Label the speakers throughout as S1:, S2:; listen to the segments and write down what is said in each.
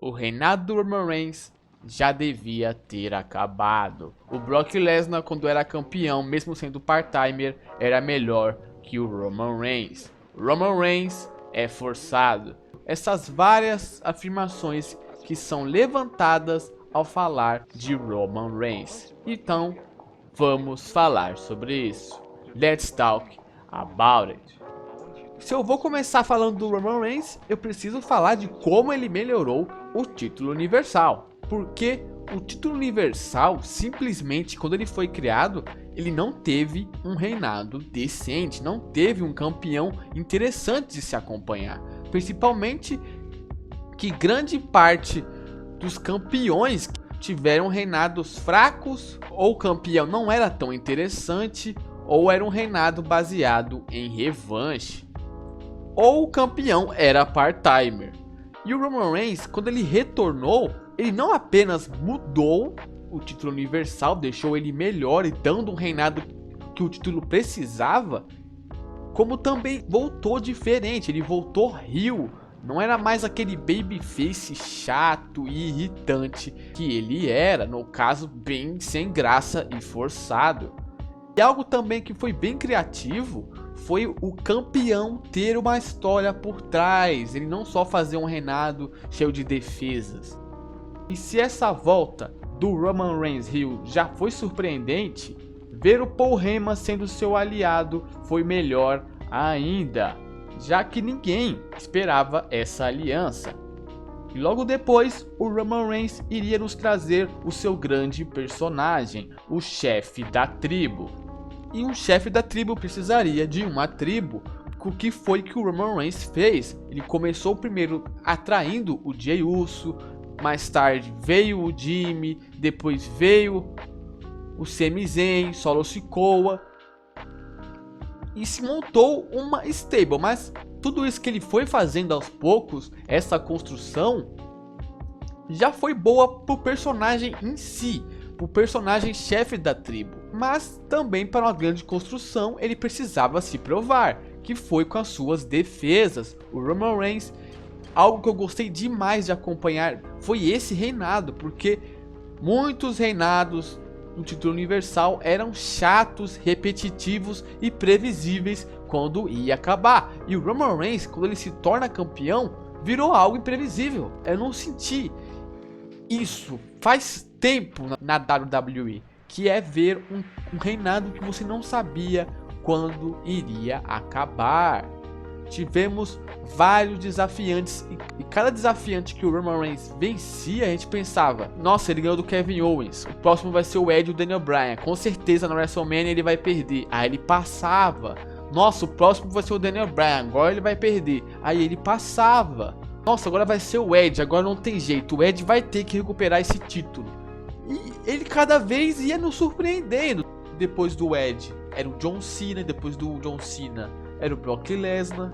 S1: O reinado do Roman Reigns já devia ter acabado. O Brock Lesnar, quando era campeão, mesmo sendo part-timer, era melhor que o Roman Reigns. Roman Reigns é forçado. Essas várias afirmações que são levantadas ao falar de Roman Reigns. Então, vamos falar sobre isso. Let's talk about it. Se eu vou começar falando do Roman Reigns, eu preciso falar de como ele melhorou o título universal. Porque o título universal, simplesmente, quando ele foi criado, ele não teve um reinado decente, não teve um campeão interessante de se acompanhar. Principalmente que grande parte dos campeões tiveram reinados fracos, ou o campeão não era tão interessante, ou era um reinado baseado em revanche, ou o campeão era part-timer. E o Roman Reigns, quando ele retornou, ele não apenas mudou o título universal, deixou ele melhor e dando um reinado que o título precisava, como também voltou diferente, ele voltou heel. Não era mais aquele babyface chato e irritante que ele era, no caso bem sem graça e forçado. E algo também que foi bem criativo foi o campeão ter uma história por trás, ele não só fazer um reinado cheio de defesas. E se essa volta do Roman Reigns heel já foi surpreendente, ver o Paul Heyman sendo seu aliado foi melhor ainda, já que ninguém esperava essa aliança. E logo depois, o Roman Reigns iria nos trazer o seu grande personagem, o chefe da tribo. E um chefe da tribo precisaria de uma tribo. O que foi que o Roman Reigns fez? Ele começou primeiro atraindo o Jey Uso, mais tarde veio o Jimmy, depois veio o Sami Zayn, Solo Sikoa, e se montou uma stable. Mas tudo isso que ele foi fazendo aos poucos, essa construção, já foi boa pro personagem em si, pro personagem chefe da tribo. Mas também para uma grande construção ele precisava se provar, que foi com as suas defesas. O Roman Reigns, algo que eu gostei demais de acompanhar foi esse reinado, porque muitos reinados no título universal eram chatos, repetitivos e previsíveis quando ia acabar. E o Roman Reigns, quando ele se torna campeão, virou algo imprevisível. Eu não senti isso faz tempo na WWE, que é ver um reinado que você não sabia quando iria acabar. Tivemos vários desafiantes e cada desafiante que o Roman Reigns vencia, a gente pensava: nossa, ele ganhou do Kevin Owens, o próximo vai ser o Edge e o Daniel Bryan, com certeza na WrestleMania ele vai perder. Aí ele passava: nossa, o próximo vai ser o Daniel Bryan, agora ele vai perder. Aí ele passava: nossa, agora vai ser o Edge, agora não tem jeito, o Edge vai ter que recuperar esse título. E ele cada vez ia nos surpreendendo. Depois do Edge era o John Cena, depois do John Cena era o Brock Lesnar.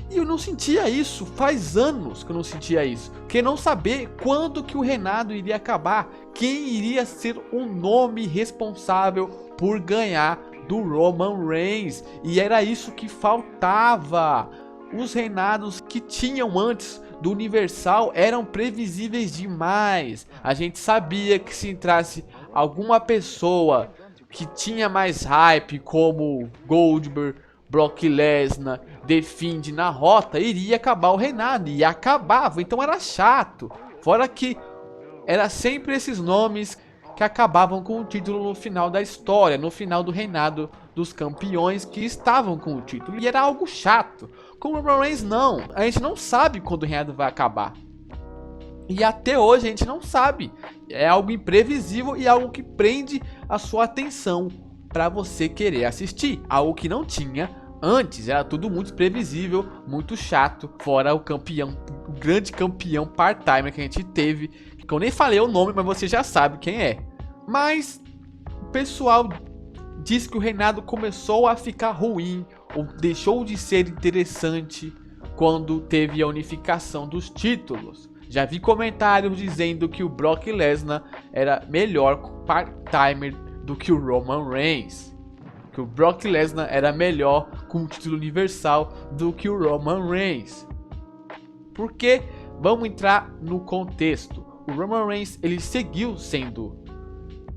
S1: E eu não sentia isso, faz anos que eu não sentia isso. Porque não saber quando que o reinado iria acabar, quem iria ser o nome responsável por ganhar do Roman Reigns. E era isso que faltava. Os reinados que tinham antes do Universal eram previsíveis demais. A gente sabia que se entrasse alguma pessoa que tinha mais hype, como Goldberg, Brock Lesnar, The Fiend na rota, iria acabar o reinado, e acabava, então era chato. Fora que era sempre esses nomes que acabavam com o título no final da história, no final do reinado dos campeões que estavam com o título, e era algo chato. Com o Roman Reigns não, a gente não sabe quando o reinado vai acabar. E até hoje a gente não sabe, é algo imprevisível e algo que prende a sua atenção para você querer assistir, algo que não tinha antes, era tudo muito previsível, muito chato, fora o campeão, o grande campeão part-timer que a gente teve, que eu nem falei o nome, mas você já sabe quem é. Mas o pessoal diz que o reinado começou a ficar ruim, ou deixou de ser interessante quando teve a unificação dos títulos. Já vi comentários dizendo que o Brock Lesnar era melhor part-timer do que o Roman Reigns. Que o Brock Lesnar era melhor com o título universal do que o Roman Reigns. Porque Vamos entrar no contexto. O Roman Reigns, ele seguiu sendo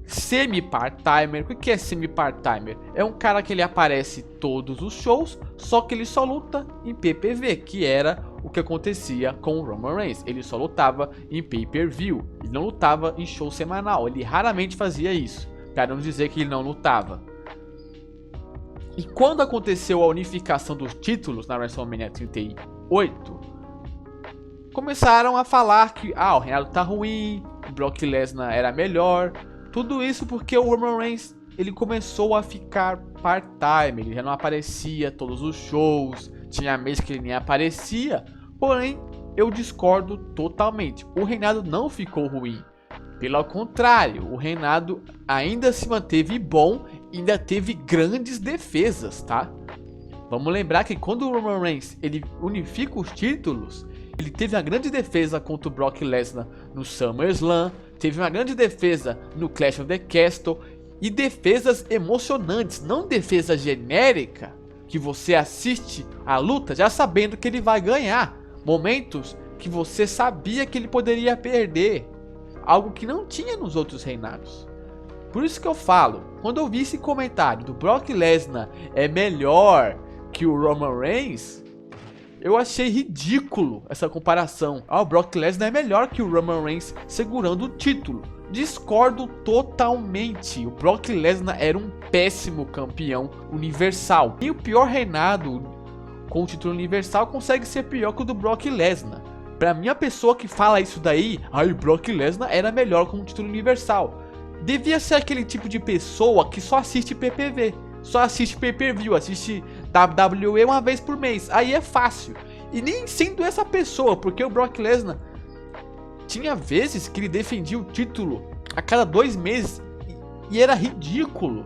S1: semi-part-timer. O que é semi-part-timer? É um cara que ele aparece em todos os shows, só que ele só luta em PPV, que era o que acontecia com o Roman Reigns. Ele só lutava em pay-per-view, ele não lutava em show semanal, ele raramente fazia isso, para não dizer que ele não lutava. E quando aconteceu a unificação dos títulos na WrestleMania 38, começaram a falar que o reinado tá ruim, o Brock Lesnar era melhor. Tudo isso porque o Roman Reigns, ele começou a ficar part-time, ele já não aparecia todos os shows, tinha mês que ele nem aparecia. Porém, eu discordo totalmente. O reinado não ficou ruim. Pelo contrário, o reinado ainda se manteve bom e ainda teve grandes defesas, tá? Vamos lembrar que quando o Roman Reigns ele unifica os títulos, ele teve uma grande defesa contra o Brock Lesnar no SummerSlam, teve uma grande defesa no Clash of the Castle e defesas emocionantes, não defesa genérica que você assiste a luta já sabendo que ele vai ganhar. Momentos que você sabia que ele poderia perder, algo que não tinha nos outros reinados. Por isso que eu falo, quando eu vi esse comentário do Brock Lesnar é melhor que o Roman Reigns, eu achei ridículo essa comparação. O Brock Lesnar é melhor que o Roman Reigns segurando o título. Discordo totalmente. O Brock Lesnar era um péssimo campeão universal. E o pior reinado com o título universal consegue ser pior que o do Brock Lesnar. Pra mim, a pessoa que fala isso daí, o Brock Lesnar era melhor com o título universal, devia ser aquele tipo de pessoa que só assiste PPV, só assiste pay-per-view, assiste WWE uma vez por mês. Aí é fácil. E nem sendo essa pessoa, porque o Brock Lesnar tinha vezes que ele defendia o título a cada 2 meses e era ridículo,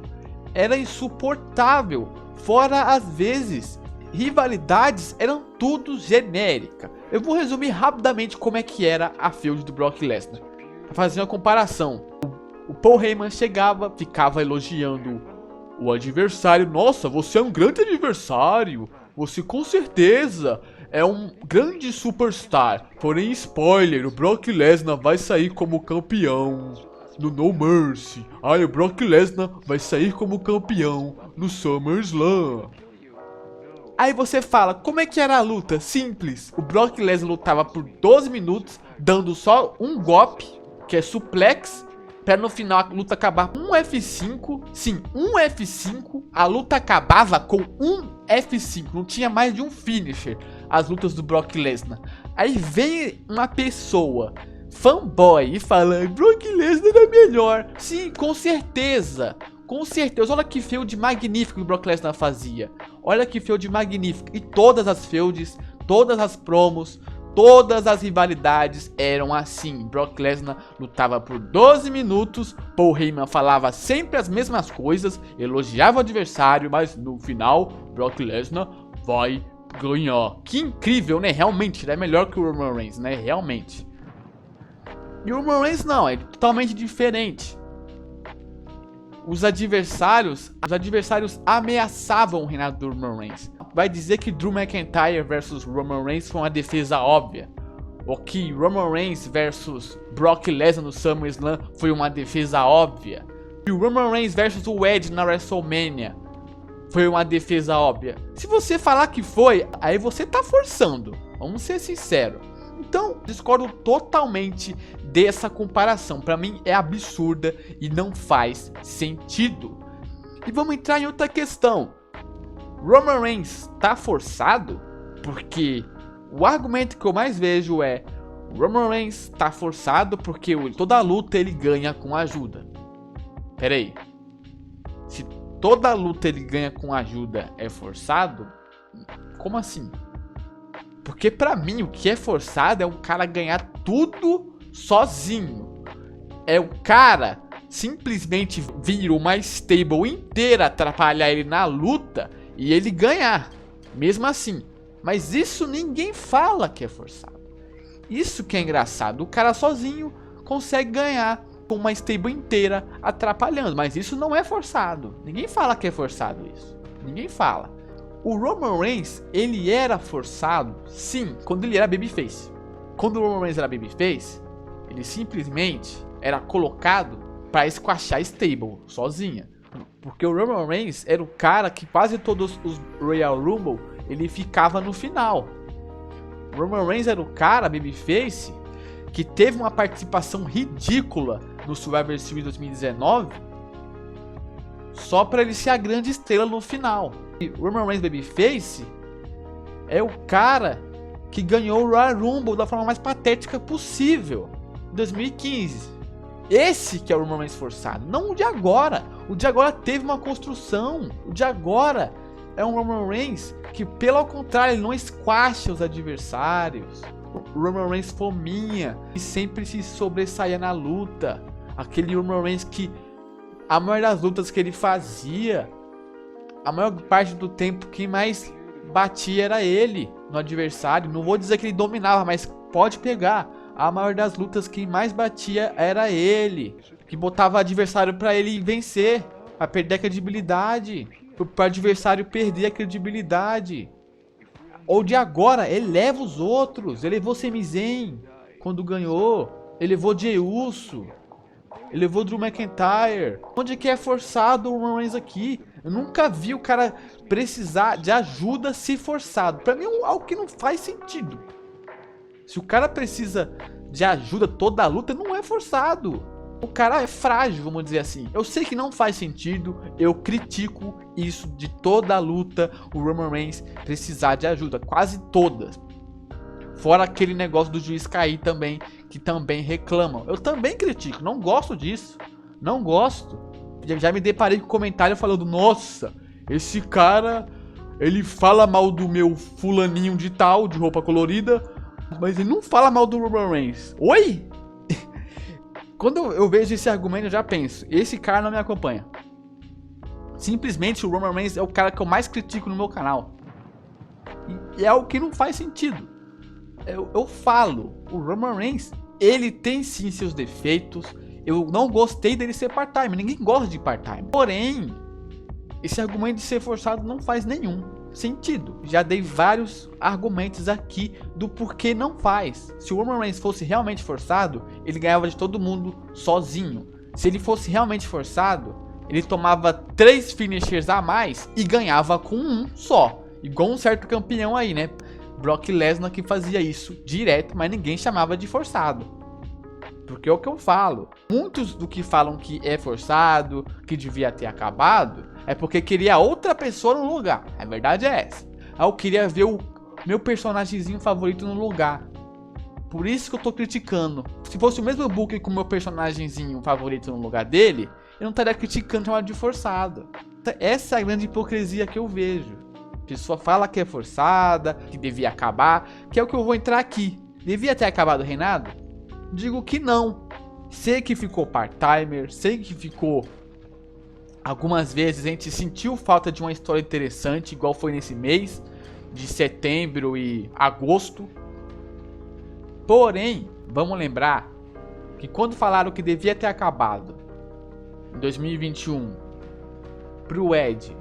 S1: era insuportável. Fora as vezes, rivalidades eram tudo genérica. Eu vou resumir rapidamente como é que era a feud do Brock Lesnar, pra fazer uma comparação. O Paul Heyman chegava, ficava elogiando o adversário. Nossa, você é um grande adversário, você com certeza é um grande superstar. Porém, spoiler, o Brock Lesnar vai sair como campeão no No Mercy. O Brock Lesnar vai sair como campeão no SummerSlam. Aí você fala, como é que era a luta? Simples, o Brock Lesnar lutava por 12 minutos, dando só um golpe, que é suplex, para no final a luta acabar com um F5. Sim, um F5, a luta acabava com um F5, não tinha mais de um finisher, as lutas do Brock Lesnar. Aí vem uma pessoa fanboy e fala, Brock Lesnar é melhor. Sim, com certeza. Com certeza, olha que feud magnífico que o Brock Lesnar fazia. Olha que feud magnífico. E todas as feuds, todas as promos, todas as rivalidades eram assim. Brock Lesnar lutava por 12 minutos, Paul Heyman falava sempre as mesmas coisas, elogiava o adversário, mas no final, Brock Lesnar vai ganhar. Que incrível, né? Realmente, ele é melhor que o Roman Reigns, né? Realmente. E o Roman Reigns não, é totalmente diferente. Os adversários ameaçavam o reinado do Roman Reigns. Vai dizer que Drew McIntyre versus Roman Reigns foi uma defesa óbvia, ou que Roman Reigns versus Brock Lesnar no SummerSlam foi uma defesa óbvia, que o Roman Reigns versus o Edge na WrestleMania foi uma defesa óbvia. Se você falar que foi, aí você tá forçando, vamos ser sinceros. Então, discordo totalmente dessa comparação. Pra mim é absurda e não faz sentido. E vamos entrar em outra questão. Roman Reigns tá forçado? Porque o argumento que eu mais vejo é Roman Reigns tá forçado porque toda luta ele ganha com ajuda. Pera aí. Se toda luta ele ganha com ajuda é forçado? Como assim? Porque pra mim o que é forçado é um cara ganhar tudo sozinho. É o cara simplesmente vir uma stable inteira atrapalhar ele na luta e ele ganhar, mesmo assim. Mas isso ninguém fala que é forçado. Isso que é engraçado. O cara sozinho consegue ganhar com uma stable inteira atrapalhando. Mas isso não é forçado. Ninguém fala que é forçado isso. Ninguém fala. O Roman Reigns, ele era forçado, sim, quando ele era babyface. quando o Roman Reigns era babyface, ele simplesmente era colocado pra squashar a stable, sozinha. Porque o Roman Reigns era o cara que quase todos os Royal Rumble, ele ficava no final. O Roman Reigns era o cara, babyface, que teve uma participação ridícula no Survivor Series 2019, só pra ele ser a grande estrela no final. E o Roman Reigns babyface é o cara que ganhou o Royal Rumble da forma mais patética possível, em 2015. Esse que é o Roman Reigns forçado, não o de agora. O de agora teve uma construção. O de agora é um Roman Reigns que, pelo contrário, ele não squasha os adversários. O Roman Reigns fominha e sempre se sobressaía na luta. Aquele Roman Reigns que a maioria das lutas que ele fazia, a maior parte do tempo quem mais batia era ele no adversário. Não vou dizer que ele dominava, mas pode pegar. A maioria das lutas quem mais batia era ele, que botava o adversário pra ele vencer, pra perder a credibilidade, pro adversário perder a credibilidade. Ou de agora, ele leva os outros, ele levou Sami Zayn quando ganhou, ele levou Jey Uso, ele levou Drew McIntyre. Onde que é forçado o Roman Reigns aqui? Eu nunca vi o cara precisar de ajuda se forçado. Pra mim é algo que não faz sentido. Se o cara precisa de ajuda toda a luta, não é forçado. O cara é frágil, vamos dizer assim. Eu sei que não faz sentido, eu critico isso de toda a luta, o Roman Reigns precisar de ajuda, quase todas. Fora aquele negócio do juiz cair também, que também reclamam. Eu também critico, não gosto disso. Não gosto. Já me deparei com comentário falando, nossa, esse cara, ele fala mal do meu fulaninho de tal, de roupa colorida, mas ele não fala mal do Roman Reigns. Oi? Quando eu vejo esse argumento, eu já penso, esse cara não me acompanha. Simplesmente o Roman Reigns é o cara que eu mais critico no meu canal. E é o que não faz sentido. Eu falo, o Roman Reigns, ele tem sim seus defeitos. Eu não gostei dele ser part-time, ninguém gosta de part-time. Porém, esse argumento de ser forçado não faz nenhum sentido. Já dei vários argumentos aqui do porquê não faz. Se o Roman Reigns fosse realmente forçado, ele ganhava de todo mundo sozinho. Se ele fosse realmente forçado, ele tomava 3 finishers a mais e ganhava com um só. Igual um certo campeão aí, né? Brock Lesnar, que fazia isso direto, mas ninguém chamava de forçado. Porque é o que eu falo. Muitos do que falam que é forçado, que devia ter acabado, é porque queria outra pessoa no lugar. A verdade é essa. Eu queria ver o meu personagemzinho favorito no lugar. Por isso que eu tô criticando. Se fosse o mesmo Booker com o meu personagemzinho favorito no lugar dele, eu não estaria criticando, chamado de forçado. Essa é a grande hipocrisia que eu vejo. A pessoa fala que é forçada, que devia acabar, que é o que eu vou entrar aqui. Devia ter acabado o reinado? Digo que não. Sei que ficou part-timer, sei que ficou... Algumas vezes a gente sentiu falta de uma história interessante, igual foi nesse mês de setembro e agosto. Porém, vamos lembrar que quando falaram que devia ter acabado em 2021 pro Edge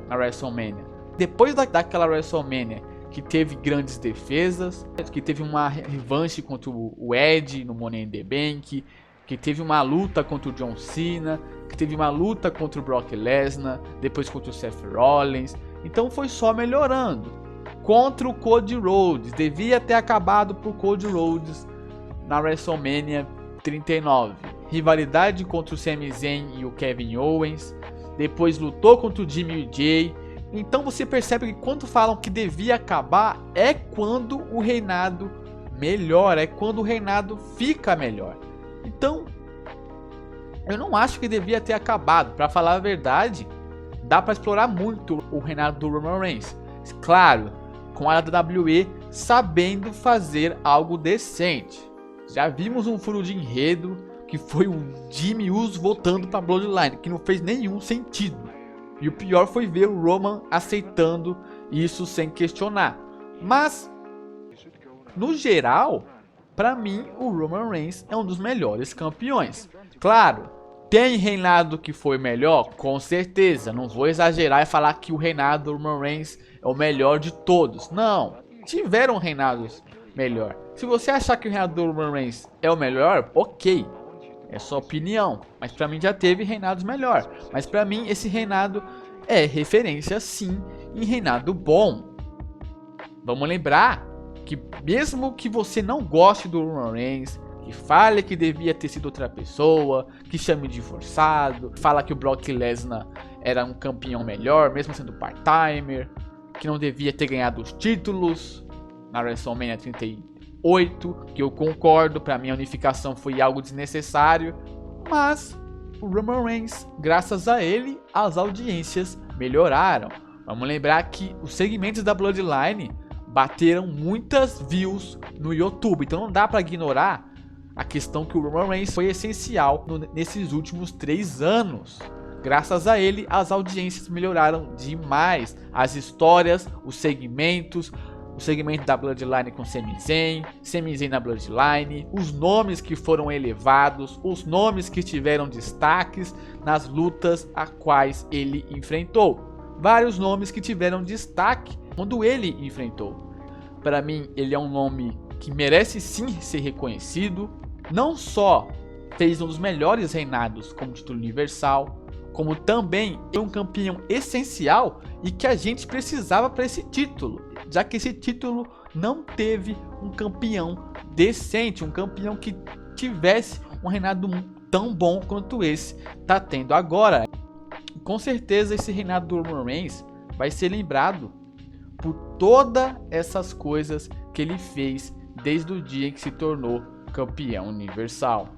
S1: na WrestleMania, depois daquela WrestleMania que teve grandes defesas, que teve uma revanche contra o Edge no Money in the Bank, que teve uma luta contra o John Cena, que teve uma luta contra o Brock Lesnar, depois contra o Seth Rollins. Então foi só melhorando. Contra o Cody Rhodes, devia ter acabado por Cody Rhodes na WrestleMania 39. Rivalidade contra o Sami Zayn e o Kevin Owens. Depois lutou contra o Jimmy Jay. Então você percebe que quando falam que devia acabar, é quando o reinado melhora, é quando o reinado fica melhor. Então, eu não acho que devia ter acabado. Pra falar a verdade, dá pra explorar muito o reinado do Roman Reigns. Claro, com a WWE sabendo fazer algo decente. Já vimos um furo de enredo que foi o Jimmy Uso voltando pra Bloodline, que não fez nenhum sentido. E o pior foi ver o Roman aceitando isso sem questionar. Mas, no geral, pra mim, o Roman Reigns é um dos melhores campeões. Claro, tem reinado que foi melhor? Com certeza. Não vou exagerar e falar que o reinado do Roman Reigns é o melhor de todos. Não. Tiveram reinados melhor. Se você achar que o reinado do Roman Reigns é o melhor, ok, é sua opinião. Mas pra mim já teve reinados melhor. Mas pra mim esse reinado é referência sim em reinado bom. Vamos lembrar que mesmo que você não goste do Roman Reigns, que fale que devia ter sido outra pessoa, que chame de forçado, fala que o Brock Lesnar era um campeão melhor, mesmo sendo part-timer, que não devia ter ganhado os títulos na WrestleMania 38, que eu concordo, pra mim a unificação foi algo desnecessário, mas o Roman Reigns, graças a ele, as audiências melhoraram. Vamos lembrar que os segmentos da Bloodline bateram muitas views no YouTube, então não dá pra ignorar a questão que o Roman Reigns foi essencial nesses últimos 3 anos. Graças a ele, as audiências melhoraram demais. As histórias, os segmentos, o segmento da Bloodline com Sami Zayn na Bloodline, os nomes que foram elevados, os nomes que tiveram destaques nas lutas a quais ele enfrentou. Vários nomes que tiveram destaque quando ele enfrentou. Para mim, ele é um nome que merece sim ser reconhecido. Não só fez um dos melhores reinados como título universal, como também é um campeão essencial e que a gente precisava para esse título, já que esse título não teve um campeão decente, um campeão que tivesse um reinado tão bom quanto esse tá tendo agora. Com certeza esse reinado do Roman Reigns vai ser lembrado por todas essas coisas que ele fez desde o dia em que se tornou campeão universal.